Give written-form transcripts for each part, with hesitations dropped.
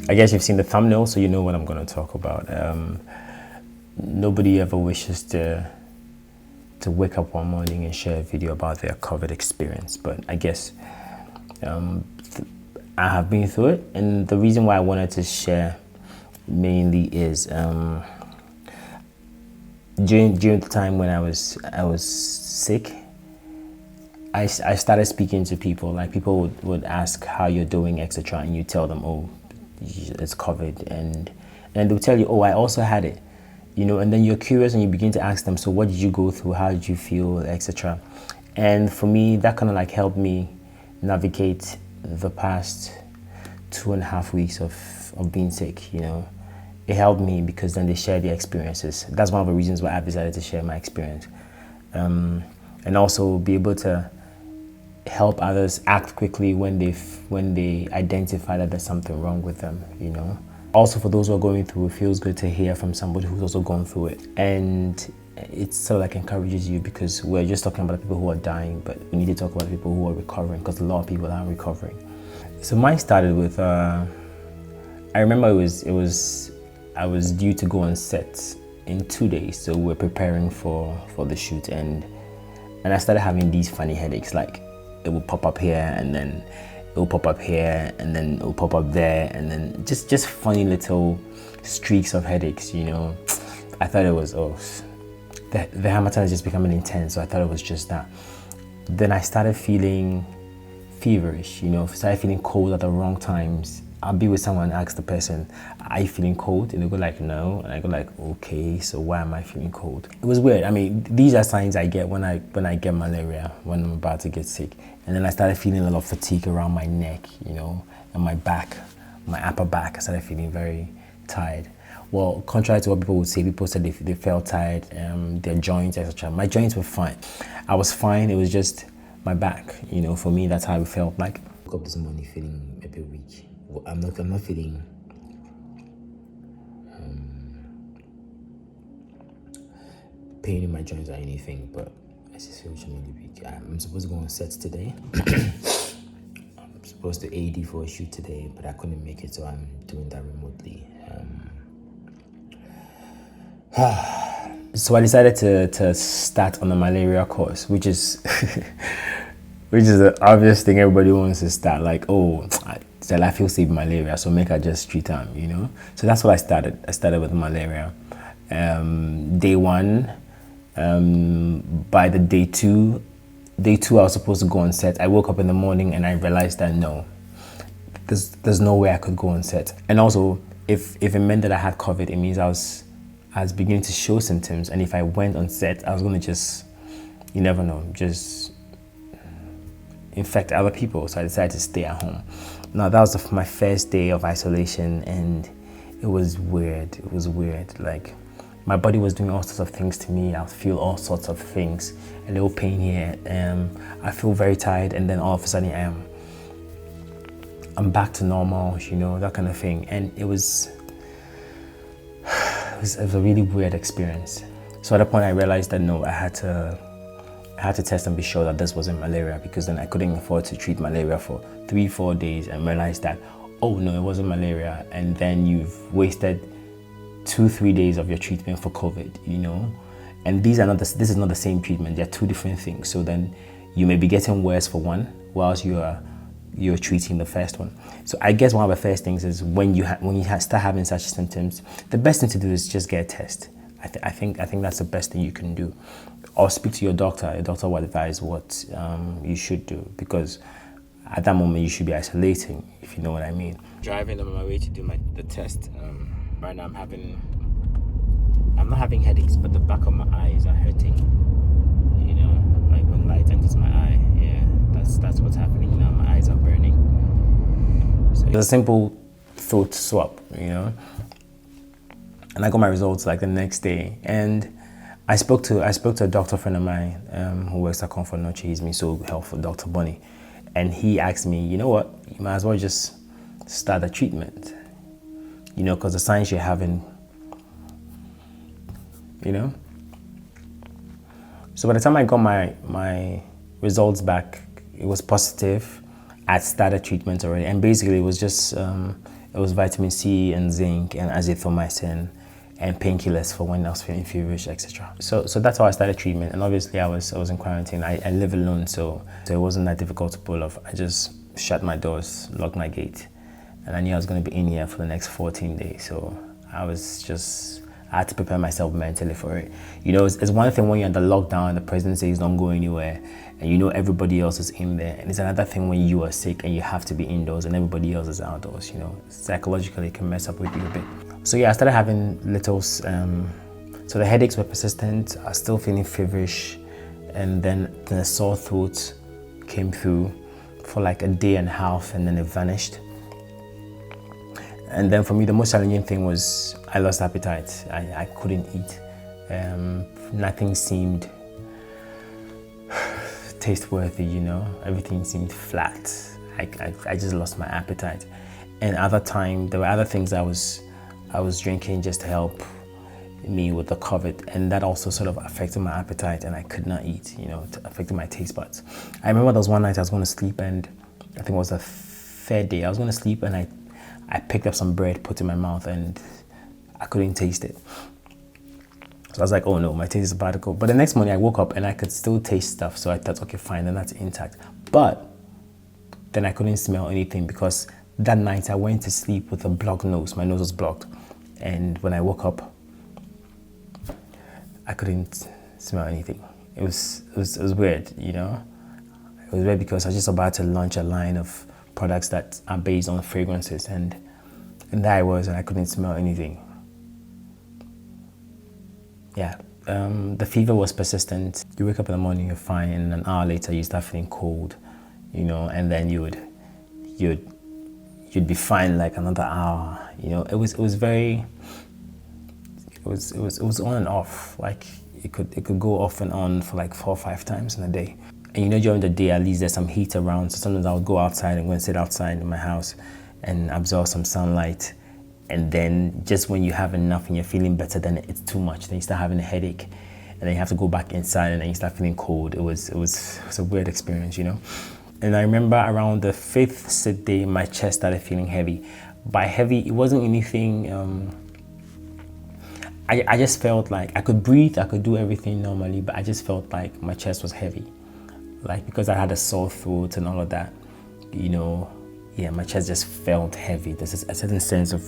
I guess you've seen the thumbnail, so you know what I'm going to talk about. Nobody ever wishes to wake up one morning and share a video about their COVID experience, but I guess I have been through it, and the reason why I wanted to share mainly is during the time when I was sick, I started speaking to people. Like, people would ask how you're doing, etc., and you tell them, oh, it's COVID, and they'll tell you, oh, I also had it, and then you're curious and you begin to ask them, so what did you go through, how did you feel, etc. And for me, that kind of like helped me navigate the past 2.5 weeks of being sick. It helped me because then they share their experiences. That's one of the reasons why I've decided to share my experience, and also be able to help others act quickly when they identify that there's something wrong with them. Also, for those who are going through, it feels good to hear from somebody who's also gone through it, and it sort of like encourages you, because we're just talking about the people who are dying, but we need to talk about the people who are recovering, because a lot of people are recovering. So mine started with I remember I was due to go on set in 2 days, so we're preparing for the shoot, and I started having these funny headaches. Like, it will pop up here, and then it will pop up here, and then it will pop up there, and then just funny little streaks of headaches. I thought it was, the Harmattan is just becoming intense, so I thought it was just that. Then I started feeling feverish, started feeling cold at the wrong times. I'll be with someone and ask the person, are you feeling cold? And they go like, no. And I go like, okay, so why am I feeling cold? It was weird. I mean, these are signs I get when I get malaria, when I'm about to get sick. And then I started feeling a lot of fatigue around my neck, and my back, my upper back. I started feeling very tired. Well, contrary to what people would say, people said they felt tired, their joints, etc. My joints were fine. I was fine. It was just my back. For me, that's how it felt like. I woke up this morning feeling a bit weak. I'm not feeling pain in my joints or anything, but I just feel really weak. I'm supposed to go on sets today. I'm supposed to AD for a shoot today, but I couldn't make it, so I'm doing that remotely. So I decided to start on a malaria course, which is the obvious thing everybody wants to start. Like, oh, I feel sick with malaria, so make I just treat them, So that's what I started. I started with malaria. Day one, by the day two, I was supposed to go on set. I woke up in the morning and I realized that no, there's no way I could go on set. And also, if it meant that I had COVID, it means I was beginning to show symptoms. And if I went on set, I was going to just, you never know, just infect other people. So I decided to stay at home. Now, that was my first day of isolation, and it was weird. It was weird. Like, my body was doing all sorts of things to me. I feel all sorts of things. A little pain here. I feel very tired, and then all of a sudden I'm back to normal, that kind of thing. And it was a really weird experience. So at that point, I realized that no, I had to test and be sure that this wasn't malaria, because then I couldn't afford to treat malaria for 3-4 days and realize that, oh no, it wasn't malaria. And then you've wasted 2-3 days of your treatment for COVID, and this is not the same treatment. They're two different things. So then you may be getting worse for one whilst you're treating the first one. So I guess one of the first things is when you start having such symptoms, the best thing to do is just get a test. I think that's the best thing you can do, or speak to your doctor. Your doctor will advise what you should do, because at that moment you should be isolating, if you know what I mean. Driving on my way to do the test. Right now I'm not having headaches, but the back of my eyes are hurting. Like when light enters my eye. Yeah, that's what's happening now. My eyes are burning. So it's a simple throat swab, And I got my results like the next day, and I spoke to a doctor friend of mine who works at Comfort Noche. He's been so helpful, Dr. Bonney, and he asked me, you know what, you might as well just start the treatment, because the signs you're having, So by the time I got my results back, it was positive. I'd started treatment already, and basically it was just It was vitamin C and zinc and azithromycin and painkillers for when I was feeling feverish, etc. So that's how I started treatment. And obviously I was in quarantine. I live alone, so it wasn't that difficult to pull off. I just shut my doors, locked my gate, and I knew I was going to be in here for the next 14 days. So I had to prepare myself mentally for it. You know, it's one thing when you're under lockdown and the president says don't go anywhere, and you know everybody else is in there. And it's another thing when you are sick and you have to be indoors and everybody else is outdoors. You know, psychologically it can mess up with you a bit. So yeah, I started having littles. So the headaches were persistent. I was still feeling feverish, and then the sore throat came through for like a day and a half, and then it vanished. And then for me, the most challenging thing was I lost appetite. I couldn't eat. Nothing seemed taste-worthy, you know. Everything seemed flat. I just lost my appetite. And there were other things I was drinking just to help me with the COVID, and that also sort of affected my appetite, and I could not eat, you know, it affected my taste buds. I remember there was one night I was going to sleep, and I think it was the third day. I was going to sleep, and I picked up some bread, put it in my mouth, and I couldn't taste it. So I was like, oh no, my taste is about to go. But the next morning I woke up and I could still taste stuff. So I thought, okay, fine, then that's intact. But then I couldn't smell anything because that night I went to sleep with a blocked nose. My nose was blocked. And when I woke up, I couldn't smell anything. It was weird, you know? It was weird because I was just about to launch a line of products that are based on fragrances, and there I was, and I couldn't smell anything. Yeah, the fever was persistent. You wake up in the morning, you're fine, and an hour later you start feeling cold, you know, and then you'd be fine like another hour, you know. It was on and off. Like it could go off and on for like 4 or 5 times in a day. And you know, during the day, at least there's some heat around. So sometimes I would go outside and go and sit outside in my house and absorb some sunlight. And then just when you have enough and you're feeling better, then it's too much. Then you start having a headache, and then you have to go back inside, and then you start feeling cold. It was a weird experience, you know. And I remember around the 5th, 6th day, my chest started feeling heavy. By heavy, it wasn't anything. I just felt like I could breathe, I could do everything normally, but I just felt like my chest was heavy. Like because I had a sore throat and all of that, you know, yeah, my chest just felt heavy. There's a certain sense of,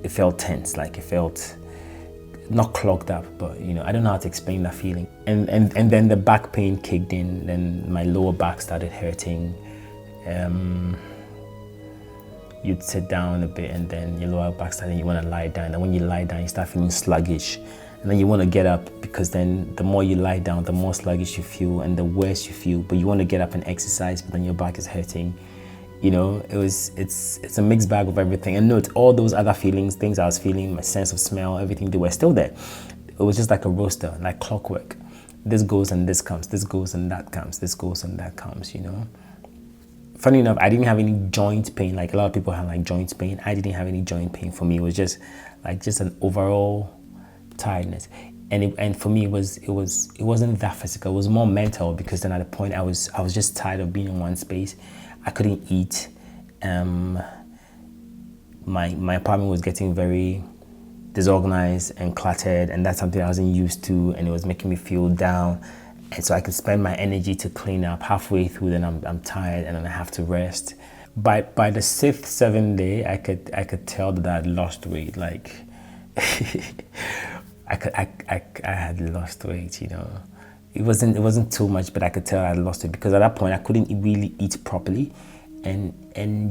it felt tense, like it felt not clogged up, but you know, I don't know how to explain that feeling. And then the back pain kicked in, then my lower back started hurting. You'd sit down a bit and then your lower back started, you want to lie down. And when you lie down, you start feeling sluggish. And then you want to get up, because then the more you lie down, the more sluggish you feel and the worse you feel. But you want to get up and exercise, but then your back is hurting. You know, it's a mixed bag of everything. And note, all those other feelings, things I was feeling, my sense of smell, everything, they were still there. It was just like a roster, like clockwork. This goes and this comes, this goes and that comes, this goes and that comes, you know. Funny enough, I didn't have any joint pain. Like a lot of people have like joint pain. I didn't have any joint pain. For me, it was just an overall tiredness. And for me, it wasn't that physical. It was more mental, because then at a point I was just tired of being in one space. I couldn't eat. My apartment was getting very disorganized and cluttered, and that's something I wasn't used to, and it was making me feel down. And so I could spend my energy to clean up. Halfway through, then I'm tired, and then I have to rest. By the 6th, 7th day, I could tell that I had lost weight. Like I had lost weight, you know. It wasn't too much, but I could tell I had lost it, because at that point I couldn't really eat properly, and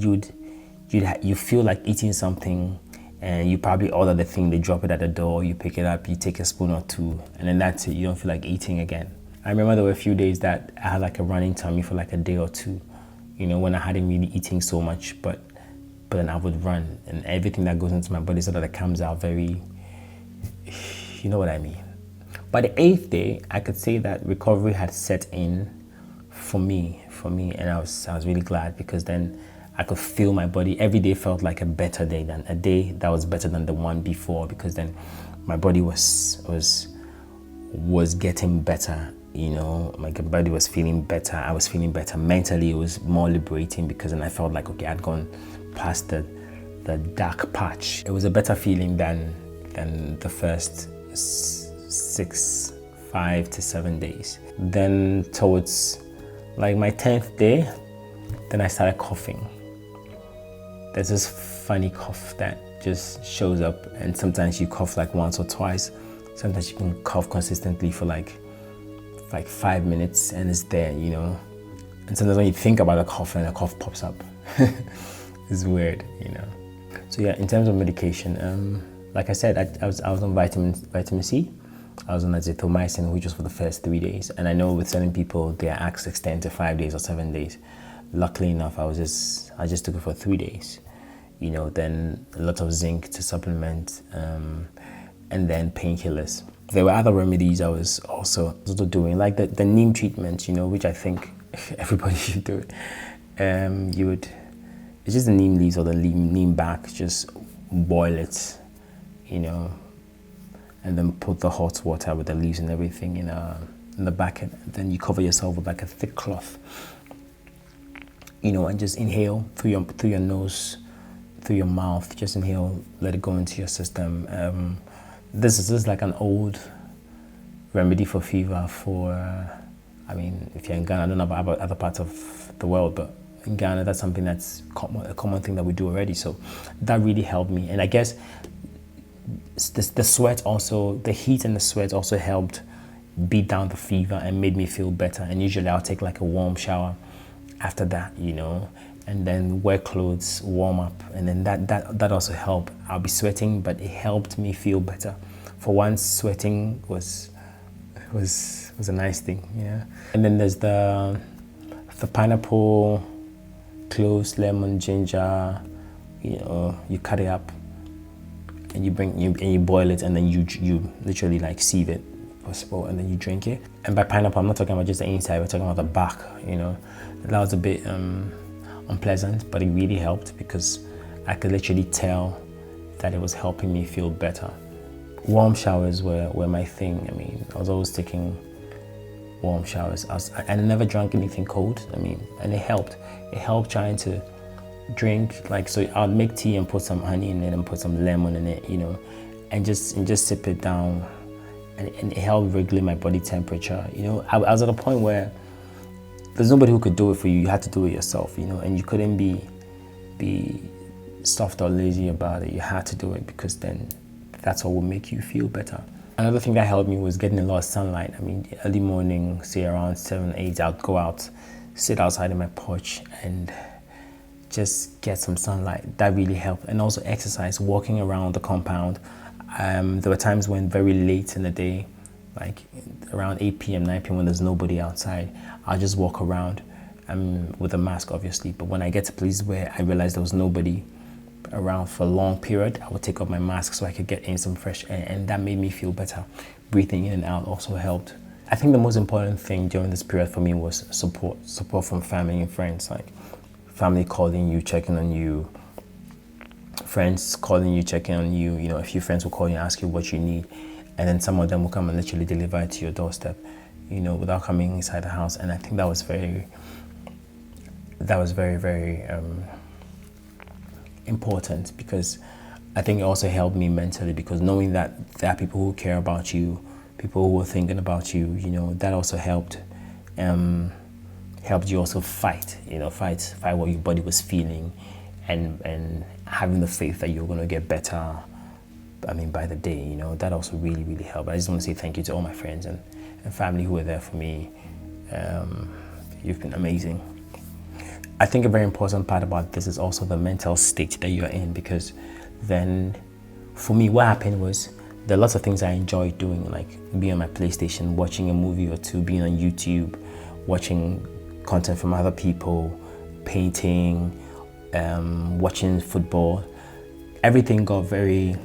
you feel like eating something, and you probably order the thing, they drop it at the door, you pick it up, you take a spoon or two, and then that's it. You don't feel like eating again. I remember there were a few days that I had like a running tummy for like a day or two, you know, when I hadn't really eating so much, but then I would run, and everything that goes into my body so that it comes out very, you know what I mean. By the 8th day, I could say that recovery had set in for me, and I was really glad, because then I could feel my body. Every day felt like a better day, than a day that was better than the one before, because then my body was getting better, you know. My body was feeling better. I was feeling better mentally. It was more liberating, because then I felt like, okay, I'd gone past the dark patch. It was a better feeling than the first 5 to 7 days. Then towards like my 10th day, then I started coughing. There's this funny cough that just shows up, and sometimes you cough like once or twice. Sometimes you can cough consistently for like 5 minutes and it's there, you know. And sometimes when you think about a cough and a cough pops up. It's weird, you know. So yeah, in terms of medication, like I said, I was on vitamin C. I was on azithromycin, which was for the first 3 days. And I know with certain people, they are asked to extend to 5 days or 7 days. Luckily enough, I just took it for 3 days. You know, then a lot of zinc to supplement, and then painkillers. There were other remedies I was also doing, like the neem treatment, you know, which I think everybody should do. It's just the neem leaves or the neem bark, just boil it, you know, and then put the hot water with the leaves and everything in the bucket. Then you cover yourself with like a thick cloth, you know, and just inhale through your nose, through your mouth. Just inhale, let it go into your system. This is like an old remedy for fever. I mean, if you're in Ghana, I don't know about other parts of the world, but in Ghana, that's something that's a common thing that we do already. So that really helped me. And I guess the sweat also, the heat and the sweat also helped beat down the fever and made me feel better. And usually I'll take like a warm shower after that, you know, and then wear clothes, warm up. And then that also helped. I'll be sweating, but it helped me feel better. For once, sweating was a nice thing, yeah. And then there's the pineapple, cloves, lemon, ginger. You know, you cut it up, and you boil it, and then you literally like sieve it, possible, and then you drink it. And by pineapple, I'm not talking about just the inside. We're talking about the back. You know, that was a bit unpleasant, but it really helped because I could literally tell that it was helping me feel better. Warm showers were my thing. I mean, I was always taking warm showers. I never drank anything cold. I mean, and it helped. It helped trying to drink, like, so I'd make tea and put some honey in it and put some lemon in it, you know, and just sip it down, and it helped regulate my body temperature. You know, I was at a point where there's nobody who could do it for you. You had to do it yourself, you know, and you couldn't be soft or lazy about it. You had to do it because then that's what will make you feel better. Another thing that helped me was getting a lot of sunlight. I mean, early morning, say around 7, 8, I'd go out, sit outside in my porch and just get some sunlight. That really helped. And also exercise, walking around the compound. There were times when very late in the day, like around 8 p.m., 9 p.m. when there's nobody outside, I'll just walk around with a mask, obviously. But when I get to places where I realized there was nobody around for a long period, I would take off my mask so I could get in some fresh air, and that made me feel better. Breathing in and out also helped. I think the most important thing during this period for me was support from family and friends, like family calling you, checking on you, friends calling you, checking on you. You know, a few friends will call you and ask you what you need, and then some of them will come and literally deliver it to your doorstep, you know, without coming inside the house. And I think that was very, very important, because I think it also helped me mentally, because knowing that there are people who care about you, people who are thinking about you, you know, that also helped you also fight what your body was feeling, and having the faith that you're going to get better, I mean, by the day, you know, that also really, really helped. I just want to say thank you to all my friends and family who were there for me. You've been amazing. I think a very important part about this is also the mental state that you're in, because then for me, what happened was there are lots of things I enjoyed doing, like being on my PlayStation, watching a movie or two, being on YouTube, watching content from other people, painting, watching football. Everything got very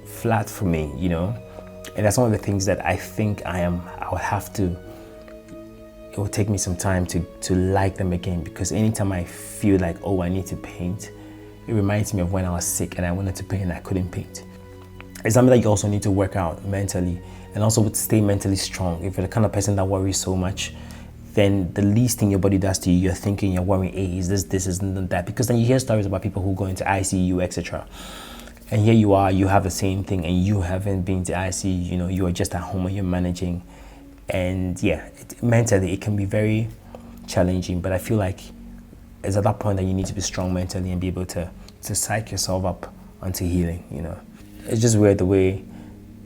flat for me, you know, and that's one of the things that I think I would have to, it will take me some time to like them again, because anytime I feel like, oh, I need to paint, it reminds me of when I was sick and I wanted to paint and I couldn't paint. It's something that you also need to work out mentally, and also stay mentally strong. If you're the kind of person that worries so much, then the least thing your body does to you, you're thinking, you're worrying, hey, is this isn't that? Because then you hear stories about people who go into ICU, etc. And here you are, you have the same thing, and you haven't been to ICU. You know, you are just at home and you're managing. And yeah, mentally it can be very challenging. But I feel like it's at that point that you need to be strong mentally and be able to psych yourself up onto healing. You know, it's just weird the way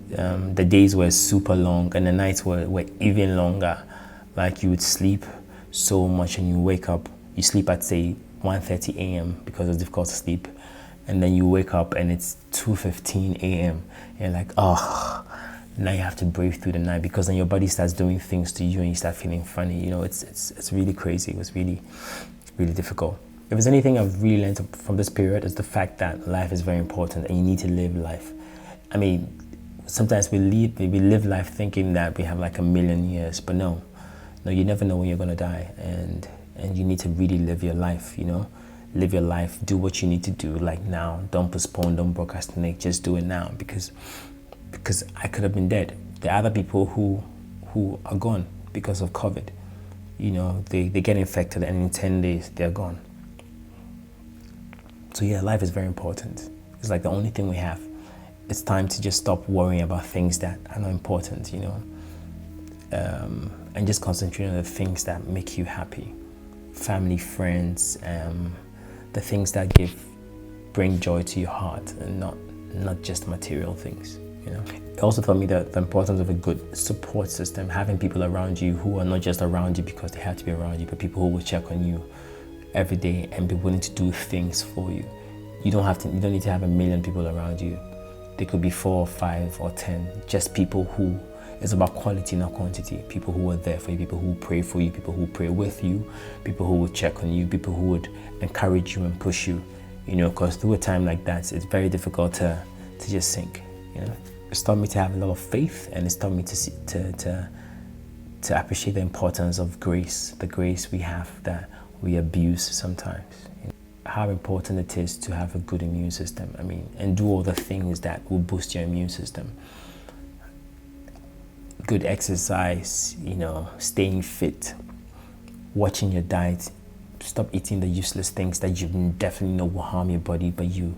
the days were super long and the nights were even longer. Like you would sleep so much and you wake up, you sleep at say 1:30 a.m. because it's difficult to sleep, and then you wake up and it's 2:15 a.m. and you're like, oh, now you have to brave through the night, because then your body starts doing things to you and you start feeling funny. You know, it's really crazy. It was really, really difficult. If there's anything I've really learned from this period, is the fact that life is very important and you need to live life. I mean, sometimes we live life thinking that we have like a million years, but no, you never know when you're gonna die, and you need to really live your life. You know, live your life, do what you need to do, like now. Don't postpone, don't procrastinate, just do it now, because I could have been dead. There are other people who are gone because of COVID. You know, they get infected and in 10 days they're gone. So yeah, life is very important. It's like the only thing we have. It's time to just stop worrying about things that are not important, you know, and just concentrate on the things that make you happy. Family, friends, the things that bring joy to your heart, and not just material things, you know. It also taught me that the importance of a good support system, having people around you who are not just around you because they have to be around you, but people who will check on you every day and be willing to do things for you. You don't need to have a million people around you. They could be 4 or 5 or 10, just people who, it's about quality, not quantity. People who are there for you, people who pray for you, people who pray with you, people who would check on you, people who would encourage you and push you, you know, because through a time like that, it's very difficult to just sink, you know. It's taught me to have a lot of faith, and it's taught me to appreciate the importance of grace, the grace we have that we abuse sometimes. You know, how important it is to have a good immune system. I mean, and do all the things that will boost your immune system. Good exercise, you know, staying fit, watching your diet, stop eating the useless things that you definitely know will harm your body, but you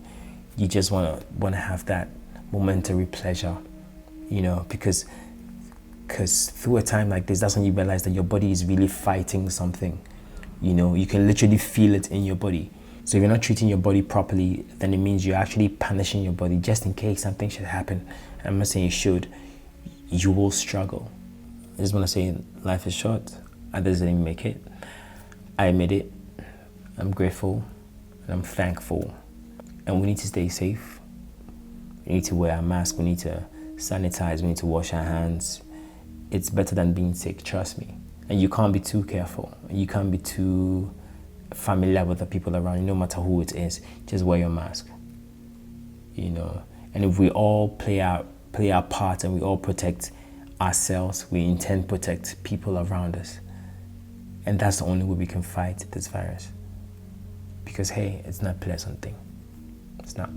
just want to have that momentary pleasure, you know, because through a time like this, that's when you realize that your body is really fighting something. You know, you can literally feel it in your body. So if you're not treating your body properly, then it means you're actually punishing your body just in case something should happen. I'm not saying you should. You will struggle. I just want to say life is short. Others didn't make it. I admit it. I'm grateful and I'm thankful. And we need to stay safe. We need to wear a mask. We need to sanitize. We need to wash our hands. It's better than being sick, trust me. And you can't be too careful. You can't be too familiar with the people around you, no matter who it is. Just wear your mask. You know, and if we all play our part and we all protect ourselves, we intend to protect people around us. And that's the only way we can fight this virus. Because hey, it's not a pleasant thing. It's not.